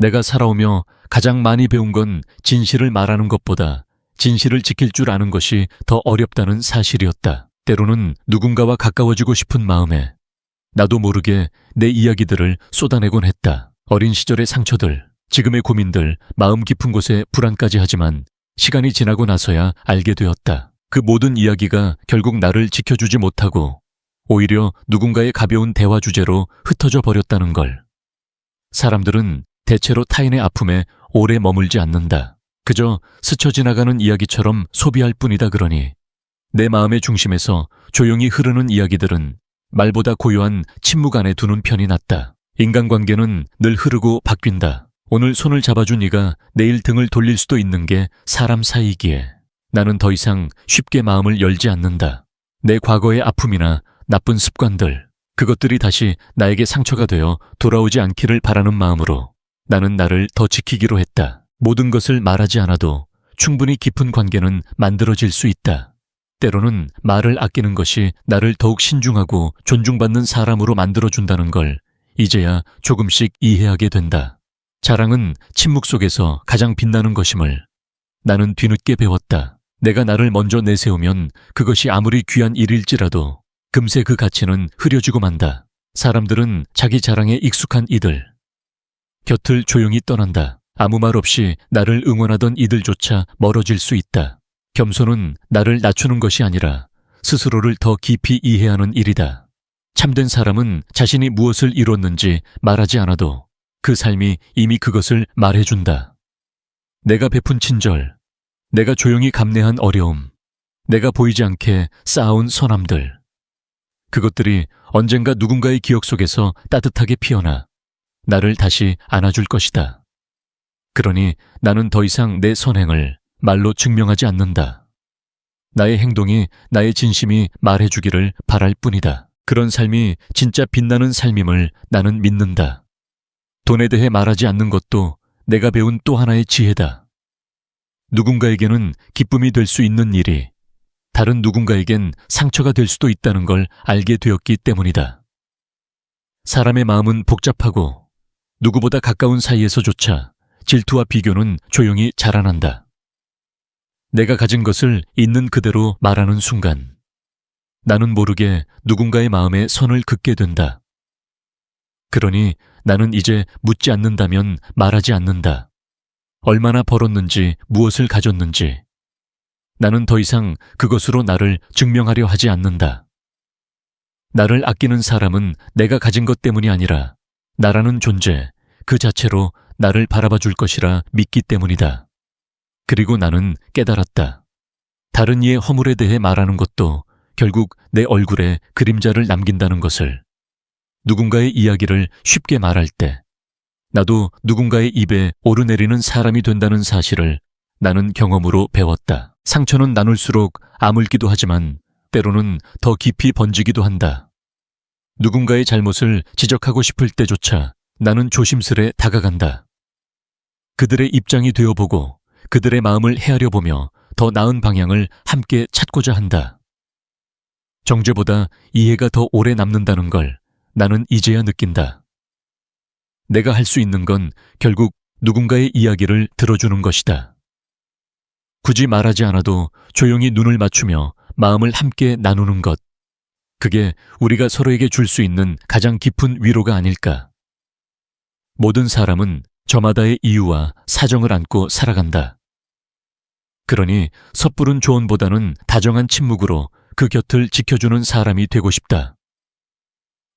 내가 살아오며 가장 많이 배운 건 진실을 말하는 것보다 진실을 지킬 줄 아는 것이 더 어렵다는 사실이었다. 때로는 누군가와 가까워지고 싶은 마음에 나도 모르게 내 이야기들을 쏟아내곤 했다. 어린 시절의 상처들, 지금의 고민들, 마음 깊은 곳에 불안까지 하지만 시간이 지나고 나서야 알게 되었다. 그 모든 이야기가 결국 나를 지켜주지 못하고 오히려 누군가의 가벼운 대화 주제로 흩어져 버렸다는 걸. 사람들은 대체로 타인의 아픔에 오래 머물지 않는다. 그저 스쳐 지나가는 이야기처럼 소비할 뿐이다. 그러니 내 마음의 중심에서 조용히 흐르는 이야기들은 말보다 고요한 침묵 안에 두는 편이 낫다. 인간관계는 늘 흐르고 바뀐다. 오늘 손을 잡아준 이가 내일 등을 돌릴 수도 있는 게 사람 사이기에 나는 더 이상 쉽게 마음을 열지 않는다. 내 과거의 아픔이나 나쁜 습관들, 그것들이 다시 나에게 상처가 되어 돌아오지 않기를 바라는 마음으로 나는 나를 더 지키기로 했다. 모든 것을 말하지 않아도 충분히 깊은 관계는 만들어질 수 있다. 때로는 말을 아끼는 것이 나를 더욱 신중하고 존중받는 사람으로 만들어준다는 걸 이제야 조금씩 이해하게 된다. 자랑은 침묵 속에서 가장 빛나는 것임을 나는 뒤늦게 배웠다. 내가 나를 먼저 내세우면 그것이 아무리 귀한 일일지라도 금세 그 가치는 흐려지고 만다. 사람들은 자기 자랑에 익숙한 이들, 곁을 조용히 떠난다. 아무 말 없이 나를 응원하던 이들조차 멀어질 수 있다. 겸손은 나를 낮추는 것이 아니라 스스로를 더 깊이 이해하는 일이다. 참된 사람은 자신이 무엇을 이뤘는지 말하지 않아도 그 삶이 이미 그것을 말해준다. 내가 베푼 친절, 내가 조용히 감내한 어려움, 내가 보이지 않게 쌓아온 선함들, 그것들이 언젠가 누군가의 기억 속에서 따뜻하게 피어나 나를 다시 안아줄 것이다. 그러니 나는 더 이상 내 선행을 말로 증명하지 않는다. 나의 행동이 나의 진심이 말해주기를 바랄 뿐이다. 그런 삶이 진짜 빛나는 삶임을 나는 믿는다. 돈에 대해 말하지 않는 것도 내가 배운 또 하나의 지혜다. 누군가에게는 기쁨이 될 수 있는 일이 다른 누군가에겐 상처가 될 수도 있다는 걸 알게 되었기 때문이다. 사람의 마음은 복잡하고 누구보다 가까운 사이에서조차 질투와 비교는 조용히 자라난다. 내가 가진 것을 있는 그대로 말하는 순간 나는 모르게 누군가의 마음에 선을 긋게 된다. 그러니 나는 이제 묻지 않는다면 말하지 않는다. 얼마나 벌었는지, 무엇을 가졌는지 나는 더 이상 그것으로 나를 증명하려 하지 않는다. 나를 아끼는 사람은 내가 가진 것 때문이 아니라 나라는 존재 그 자체로 나를 바라봐 줄 것이라 믿기 때문이다. 그리고 나는 깨달았다. 다른 이의 허물에 대해 말하는 것도 결국 내 얼굴에 그림자를 남긴다는 것을. 누군가의 이야기를 쉽게 말할 때 나도 누군가의 입에 오르내리는 사람이 된다는 사실을 나는 경험으로 배웠다. 상처는 나눌수록 아물기도 하지만 때로는 더 깊이 번지기도 한다. 누군가의 잘못을 지적하고 싶을 때조차 나는 조심스레 다가간다. 그들의 입장이 되어보고 그들의 마음을 헤아려 보며 더 나은 방향을 함께 찾고자 한다. 정죄보다 이해가 더 오래 남는다는 걸 나는 이제야 느낀다. 내가 할 수 있는 건 결국 누군가의 이야기를 들어주는 것이다. 굳이 말하지 않아도 조용히 눈을 맞추며 마음을 함께 나누는 것. 그게 우리가 서로에게 줄 수 있는 가장 깊은 위로가 아닐까. 모든 사람은 저마다의 이유와 사정을 안고 살아간다. 그러니 섣부른 조언보다는 다정한 침묵으로 그 곁을 지켜주는 사람이 되고 싶다.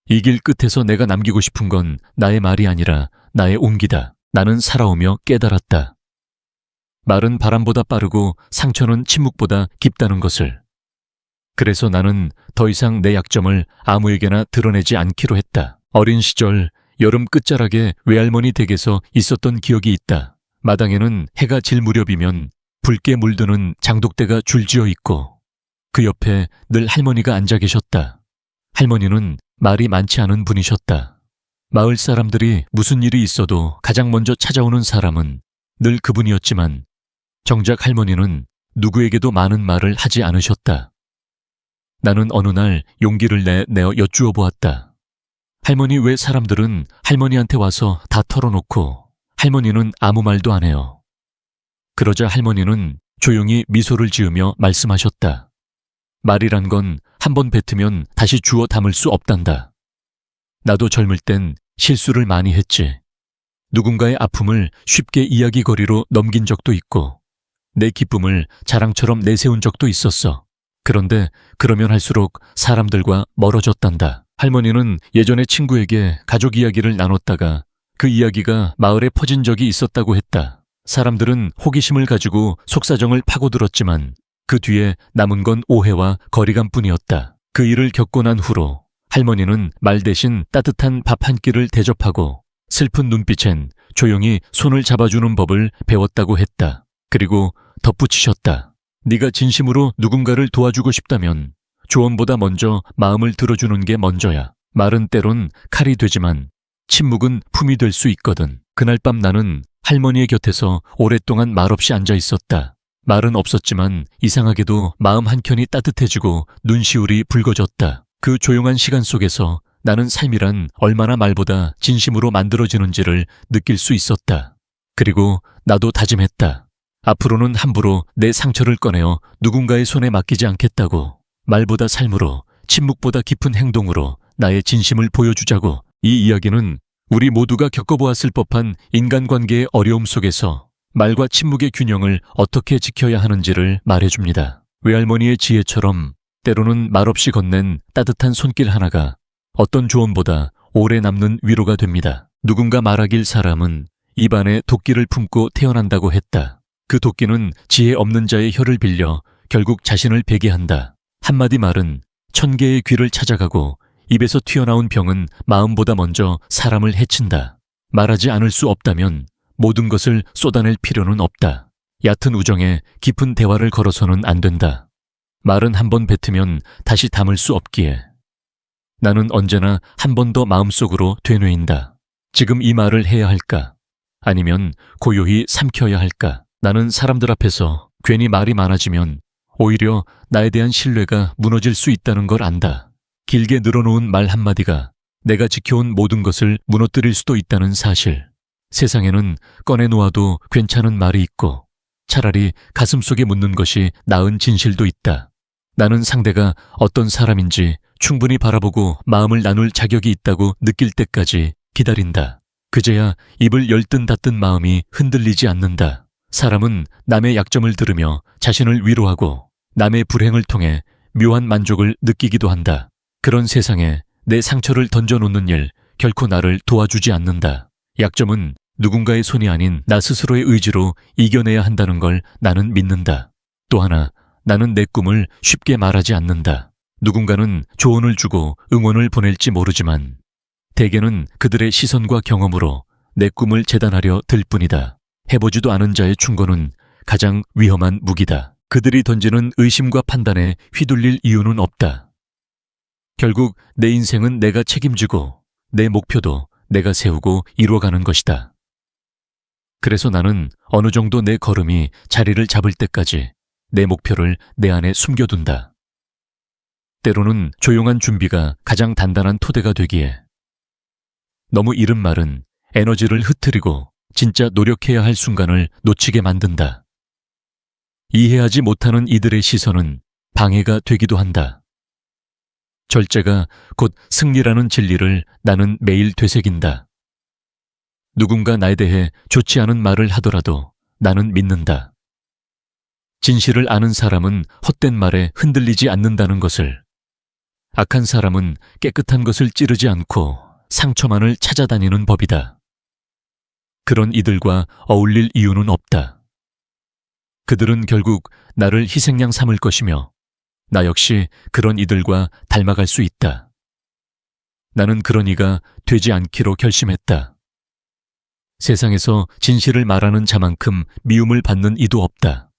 이 길 끝에서 내가 남기고 싶은 건 나의 말이 아니라 나의 온기다. 나는 살아오며 깨달았다. 말은 바람보다 빠르고 상처는 침묵보다 깊다는 것을. 그래서 나는 더 이상 내 약점을 아무에게나 드러내지 않기로 했다. 어린 시절 여름 끝자락에 외할머니 댁에서 있었던 기억이 있다. 마당에는 해가 질 무렵이면 붉게 물드는 장독대가 줄지어 있고 그 옆에 늘 할머니가 앉아 계셨다. 할머니는 말이 많지 않은 분이셨다. 마을 사람들이 무슨 일이 있어도 가장 먼저 찾아오는 사람은 늘 그분이었지만 정작 할머니는 누구에게도 많은 말을 하지 않으셨다. 나는 어느 날 용기를 내어 여쭈어 보았다. 할머니, 왜 사람들은 할머니한테 와서 다 털어놓고 할머니는 아무 말도 안 해요. 그러자 할머니는 조용히 미소를 지으며 말씀하셨다. 말이란 건 한 번 뱉으면 다시 주워 담을 수 없단다. 나도 젊을 땐 실수를 많이 했지. 누군가의 아픔을 쉽게 이야기거리로 넘긴 적도 있고 내 기쁨을 자랑처럼 내세운 적도 있었어. 그런데 그러면 할수록 사람들과 멀어졌단다. 할머니는 예전에 친구에게 가족 이야기를 나눴다가 그 이야기가 마을에 퍼진 적이 있었다고 했다. 사람들은 호기심을 가지고 속사정을 파고들었지만 그 뒤에 남은 건 오해와 거리감뿐이었다. 그 일을 겪고 난 후로 할머니는 말 대신 따뜻한 밥 한 끼를 대접하고 슬픈 눈빛엔 조용히 손을 잡아주는 법을 배웠다고 했다. 그리고 덧붙이셨다. 네가 진심으로 누군가를 도와주고 싶다면 조언보다 먼저 마음을 들어주는 게 먼저야. 말은 때론 칼이 되지만 침묵은 품이 될 수 있거든. 그날 밤 나는 할머니의 곁에서 오랫동안 말없이 앉아 있었다. 말은 없었지만 이상하게도 마음 한켠이 따뜻해지고 눈시울이 붉어졌다. 그 조용한 시간 속에서 나는 삶이란 얼마나 말보다 진심으로 만들어지는지를 느낄 수 있었다. 그리고 나도 다짐했다. 앞으로는 함부로 내 상처를 꺼내어 누군가의 손에 맡기지 않겠다고. 말보다 삶으로, 침묵보다 깊은 행동으로 나의 진심을 보여주자고. 이 이야기는 우리 모두가 겪어보았을 법한 인간관계의 어려움 속에서 말과 침묵의 균형을 어떻게 지켜야 하는지를 말해줍니다. 외할머니의 지혜처럼 때로는 말없이 건넨 따뜻한 손길 하나가 어떤 조언보다 오래 남는 위로가 됩니다. 누군가 말하길 사람은 입안에 도끼를 품고 태어난다고 했다. 그 도끼는 지혜 없는 자의 혀를 빌려 결국 자신을 베게 한다. 한마디 말은 1000개의 귀를 찾아가고 입에서 튀어나온 병은 마음보다 먼저 사람을 해친다. 말하지 않을 수 없다면 모든 것을 쏟아낼 필요는 없다. 얕은 우정에 깊은 대화를 걸어서는 안 된다. 말은 한 번 뱉으면 다시 담을 수 없기에 나는 언제나 한 번 더 마음속으로 되뇌인다. 지금 이 말을 해야 할까? 아니면 고요히 삼켜야 할까? 나는 사람들 앞에서 괜히 말이 많아지면 오히려 나에 대한 신뢰가 무너질 수 있다는 걸 안다. 길게 늘어놓은 말 한마디가 내가 지켜온 모든 것을 무너뜨릴 수도 있다는 사실. 세상에는 꺼내놓아도 괜찮은 말이 있고 차라리 가슴속에 묻는 것이 나은 진실도 있다. 나는 상대가 어떤 사람인지 충분히 바라보고 마음을 나눌 자격이 있다고 느낄 때까지 기다린다. 그제야 입을 열든 닫든 마음이 흔들리지 않는다. 사람은 남의 약점을 들으며 자신을 위로하고 남의 불행을 통해 묘한 만족을 느끼기도 한다. 그런 세상에 내 상처를 던져놓는 일 결코 나를 도와주지 않는다. 약점은 누군가의 손이 아닌 나 스스로의 의지로 이겨내야 한다는 걸 나는 믿는다. 또 하나, 나는 내 꿈을 쉽게 말하지 않는다. 누군가는 조언을 주고 응원을 보낼지 모르지만 대개는 그들의 시선과 경험으로 내 꿈을 재단하려 들 뿐이다. 해보지도 않은 자의 충고는 가장 위험한 무기다. 그들이 던지는 의심과 판단에 휘둘릴 이유는 없다. 결국 내 인생은 내가 책임지고 내 목표도 내가 세우고 이루어가는 것이다. 그래서 나는 어느 정도 내 걸음이 자리를 잡을 때까지 내 목표를 내 안에 숨겨둔다. 때로는 조용한 준비가 가장 단단한 토대가 되기에 너무 이른 말은 에너지를 흐트리고 진짜 노력해야 할 순간을 놓치게 만든다. 이해하지 못하는 이들의 시선은 방해가 되기도 한다. 절제가 곧 승리라는 진리를 나는 매일 되새긴다. 누군가 나에 대해 좋지 않은 말을 하더라도 나는 믿는다. 진실을 아는 사람은 헛된 말에 흔들리지 않는다는 것을, 악한 사람은 깨끗한 것을 찌르지 않고 상처만을 찾아다니는 법이다. 그런 이들과 어울릴 이유는 없다. 그들은 결국 나를 희생양 삼을 것이며 나 역시 그런 이들과 닮아갈 수 있다. 나는 그런 이가 되지 않기로 결심했다. 세상에서 진실을 말하는 자만큼 미움을 받는 이도 없다.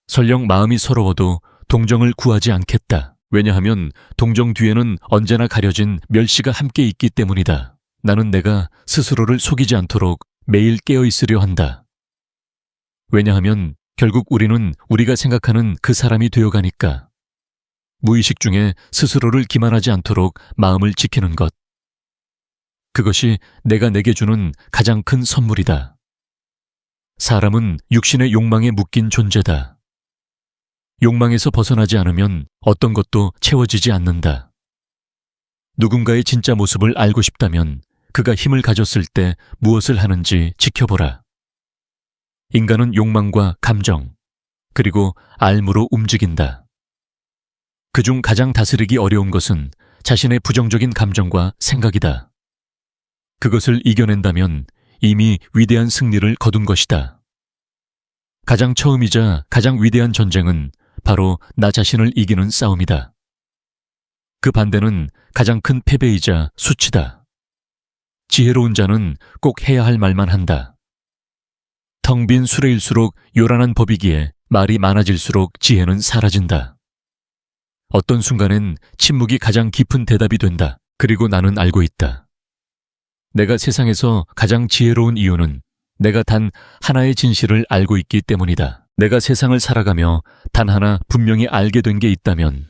설령 마음이 서러워도 동정을 구하지 않겠다. 왜냐하면 동정 뒤에는 언제나 가려진 멸시가 함께 있기 때문이다. 나는 내가 스스로를 속이지 않도록 매일 깨어 있으려 한다. 왜냐하면 결국 우리는 우리가 생각하는 그 사람이 되어가니까. 무의식 중에 스스로를 기만하지 않도록 마음을 지키는 것. 그것이 내가 내게 주는 가장 큰 선물이다. 사람은 육신의 욕망에 묶인 존재다. 욕망에서 벗어나지 않으면 어떤 것도 채워지지 않는다. 누군가의 진짜 모습을 알고 싶다면 그가 힘을 가졌을 때 무엇을 하는지 지켜보라. 인간은 욕망과 감정, 그리고 알무로 움직인다. 그중 가장 다스리기 어려운 것은 자신의 부정적인 감정과 생각이다. 그것을 이겨낸다면 이미 위대한 승리를 거둔 것이다. 가장 처음이자 가장 위대한 전쟁은 바로 나 자신을 이기는 싸움이다. 그 반대는 가장 큰 패배이자 수치다. 지혜로운 자는 꼭 해야 할 말만 한다. 텅 빈 수레일수록 요란한 법이기에 말이 많아질수록 지혜는 사라진다. 어떤 순간엔 침묵이 가장 깊은 대답이 된다. 그리고 나는 알고 있다. 내가 세상에서 가장 지혜로운 이유는 내가 단 하나의 진실을 알고 있기 때문이다. 내가 세상을 살아가며 단 하나 분명히 알게 된 게 있다면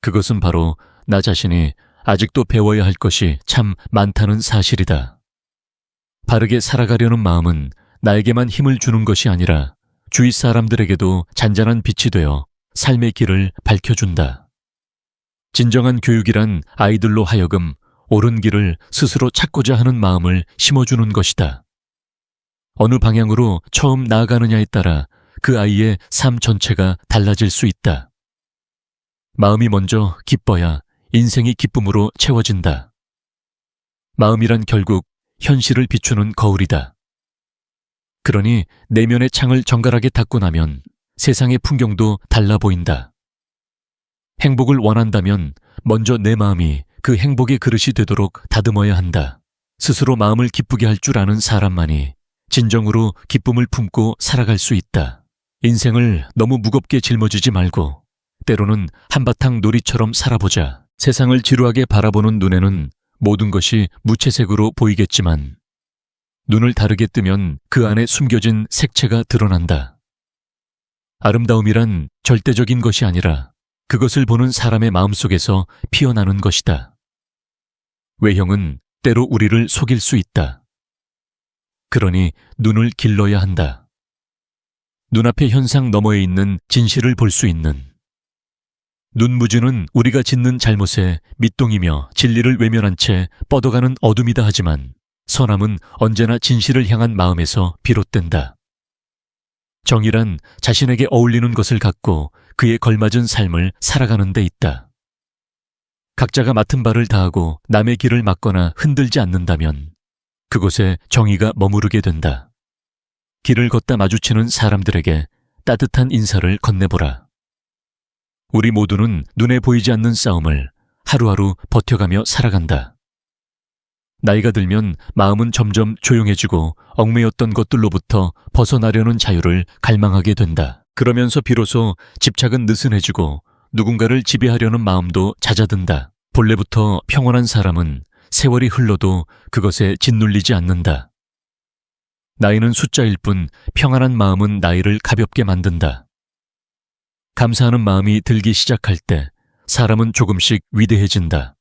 그것은 바로 나 자신이 아직도 배워야 할 것이 참 많다는 사실이다. 바르게 살아가려는 마음은 나에게만 힘을 주는 것이 아니라 주위 사람들에게도 잔잔한 빛이 되어 삶의 길을 밝혀준다. 진정한 교육이란 아이들로 하여금 옳은 길을 스스로 찾고자 하는 마음을 심어주는 것이다. 어느 방향으로 처음 나아가느냐에 따라 그 아이의 삶 전체가 달라질 수 있다. 마음이 먼저 기뻐야 인생이 기쁨으로 채워진다. 마음이란 결국 현실을 비추는 거울이다. 그러니 내면의 창을 정갈하게 닫고 나면 세상의 풍경도 달라 보인다. 행복을 원한다면 먼저 내 마음이 그 행복의 그릇이 되도록 다듬어야 한다. 스스로 마음을 기쁘게 할 줄 아는 사람만이 진정으로 기쁨을 품고 살아갈 수 있다. 인생을 너무 무겁게 짊어지지 말고 때로는 한바탕 놀이처럼 살아보자. 세상을 지루하게 바라보는 눈에는 모든 것이 무채색으로 보이겠지만 눈을 다르게 뜨면 그 안에 숨겨진 색채가 드러난다. 아름다움이란 절대적인 것이 아니라 그것을 보는 사람의 마음속에서 피어나는 것이다. 외형은 때로 우리를 속일 수 있다. 그러니 눈을 길러야 한다. 눈앞의 현상 너머에 있는 진실을 볼 수 있는 눈무주는 우리가 짓는 잘못에 밑동이며 진리를 외면한 채 뻗어가는 어둠이다 하지만 선함은 언제나 진실을 향한 마음에서 비롯된다. 정의란 자신에게 어울리는 것을 갖고 그에 걸맞은 삶을 살아가는 데 있다. 각자가 맡은 바를 다하고 남의 길을 막거나 흔들지 않는다면 그곳에 정의가 머무르게 된다. 길을 걷다 마주치는 사람들에게 따뜻한 인사를 건네보라. 우리 모두는 눈에 보이지 않는 싸움을 하루하루 버텨가며 살아간다. 나이가 들면 마음은 점점 조용해지고 얽매였던 것들로부터 벗어나려는 자유를 갈망하게 된다. 그러면서 비로소 집착은 느슨해지고 누군가를 지배하려는 마음도 잦아든다. 본래부터 평온한 사람은 세월이 흘러도 그것에 짓눌리지 않는다. 나이는 숫자일 뿐 평안한 마음은 나이를 가볍게 만든다. 감사하는 마음이 들기 시작할 때 사람은 조금씩 위대해진다.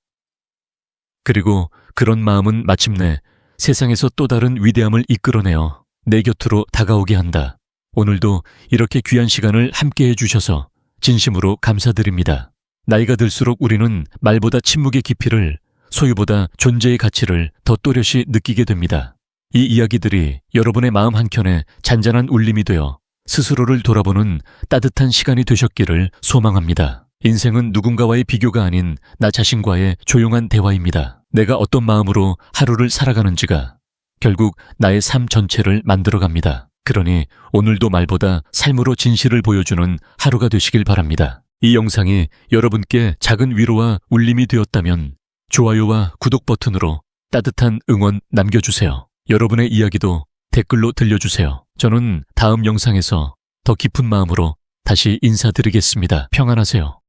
그리고 그런 마음은 마침내 세상에서 또 다른 위대함을 이끌어내어 내 곁으로 다가오게 한다. 오늘도 이렇게 귀한 시간을 함께 해주셔서 진심으로 감사드립니다. 나이가 들수록 우리는 말보다 침묵의 깊이를, 소유보다 존재의 가치를 더 또렷이 느끼게 됩니다. 이 이야기들이 여러분의 마음 한켠에 잔잔한 울림이 되어 스스로를 돌아보는 따뜻한 시간이 되셨기를 소망합니다. 인생은 누군가와의 비교가 아닌 나 자신과의 조용한 대화입니다. 내가 어떤 마음으로 하루를 살아가는지가 결국 나의 삶 전체를 만들어갑니다. 그러니 오늘도 말보다 삶으로 진실을 보여주는 하루가 되시길 바랍니다. 이 영상이 여러분께 작은 위로와 울림이 되었다면 좋아요와 구독 버튼으로 따뜻한 응원 남겨주세요. 여러분의 이야기도 댓글로 들려주세요. 저는 다음 영상에서 더 깊은 마음으로 다시 인사드리겠습니다. 평안하세요.